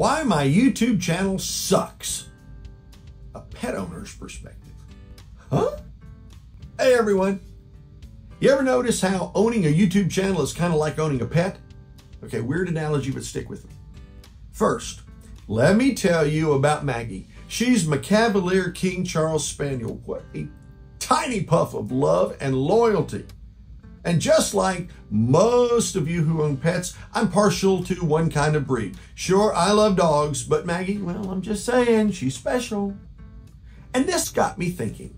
Why my YouTube channel sucks. A pet owner's perspective. Huh? Hey everyone. You ever notice how owning a YouTube channel is kind of like owning a pet? Okay, weird analogy, but stick with me. First, let me tell you about Maggie. She's my Cavalier King Charles Spaniel. What a tiny puff of love and loyalty. And just like most of you who own pets, I'm partial to one kind of breed. Sure, I love dogs, but Maggie, well, I'm just saying, she's special. And this got me thinking,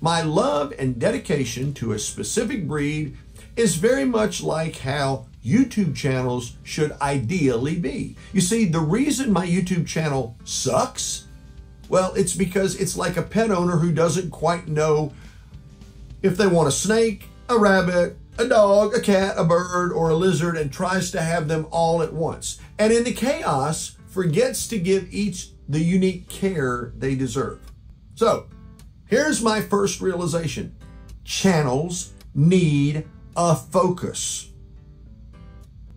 my love and dedication to a specific breed is very much like how YouTube channels should ideally be. You see, the reason my YouTube channel sucks, well, it's because it's like a pet owner who doesn't quite know if they want a snake, a rabbit, a dog, a cat, a bird, or a lizard, and tries to have them all at once. And in the chaos, forgets to give each the unique care they deserve. So, here's my first realization. Channels need a focus.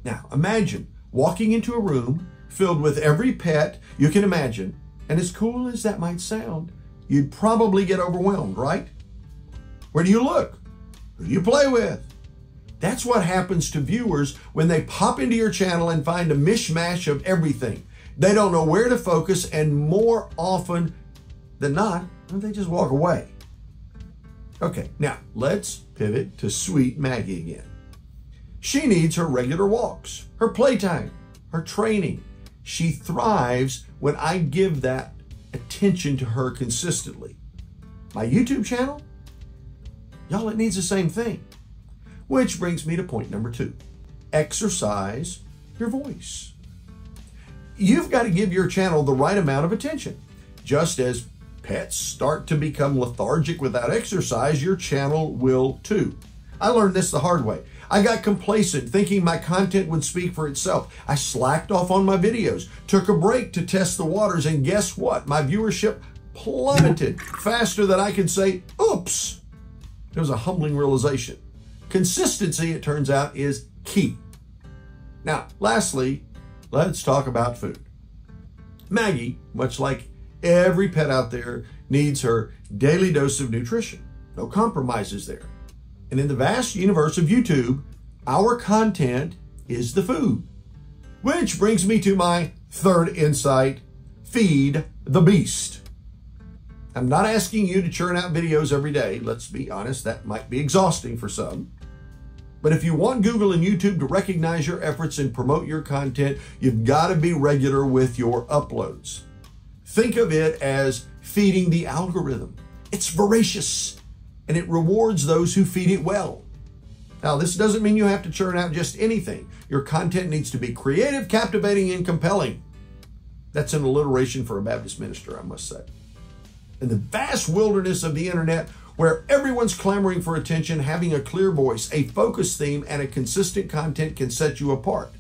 Now, imagine walking into a room filled with every pet you can imagine, and as cool as that might sound, you'd probably get overwhelmed, right? Where do you look? Who do you play with? That's what happens to viewers when they pop into your channel and find a mishmash of everything. They don't know where to focus, and more often than not, they just walk away. Okay, now let's pivot to sweet Maggie again. She needs her regular walks, her playtime, her training. She thrives when I give that attention to her consistently. My YouTube channel? Y'all, it needs the same thing. Which brings me to point number 2. Exercise your voice. You've got to give your channel the right amount of attention. Just as pets start to become lethargic without exercise, your channel will too. I learned this the hard way. I got complacent, thinking my content would speak for itself. I slacked off on my videos, took a break to test the waters, and guess what? My viewership plummeted faster than I could say, oops. It was a humbling realization. Consistency, it turns out, is key. Now, lastly, let's talk about food. Maggie, much like every pet out there, needs her daily dose of nutrition. No compromises there. And in the vast universe of YouTube, our content is the food. Which brings me to my third insight: feed the beast. I'm not asking you to churn out videos every day. Let's be honest, that might be exhausting for some. But if you want Google and YouTube to recognize your efforts and promote your content, you've got to be regular with your uploads. Think of it as feeding the algorithm. It's voracious, and it rewards those who feed it well. Now, this doesn't mean you have to churn out just anything. Your content needs to be creative, captivating, and compelling. That's an alliteration for a Baptist minister, I must say. In the vast wilderness of the internet, where everyone's clamoring for attention, having a clear voice, a focused theme, and a consistent content can set you apart.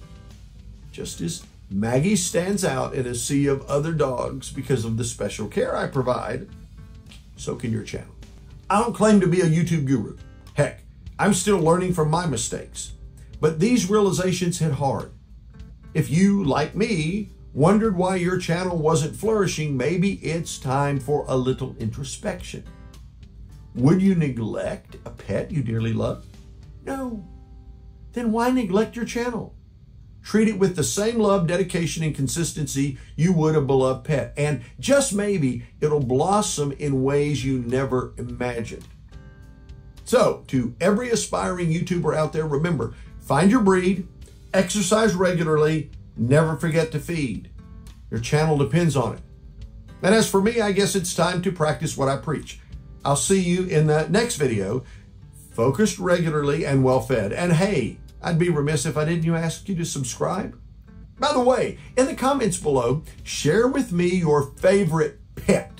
Just as Maggie stands out in a sea of other dogs because of the special care I provide, so can your channel. I don't claim to be a YouTube guru. Heck, I'm still learning from my mistakes. But these realizations hit hard. If you, like me, wondered why your channel wasn't flourishing, maybe it's time for a little introspection. Would you neglect a pet you dearly love? No. Then why neglect your channel? Treat it with the same love, dedication, and consistency you would a beloved pet. And just maybe it'll blossom in ways you never imagined. So, to every aspiring YouTuber out there, remember, find your breed, exercise regularly, never forget to feed. Your channel depends on it. And as for me, I guess it's time to practice what I preach. I'll see you in the next video, focused regularly and well-fed. And hey, I'd be remiss if I didn't ask you to subscribe. By the way, in the comments below, share with me your favorite pet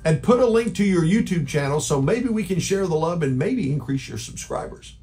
and put a link to your YouTube channel so maybe we can share the love and maybe increase your subscribers.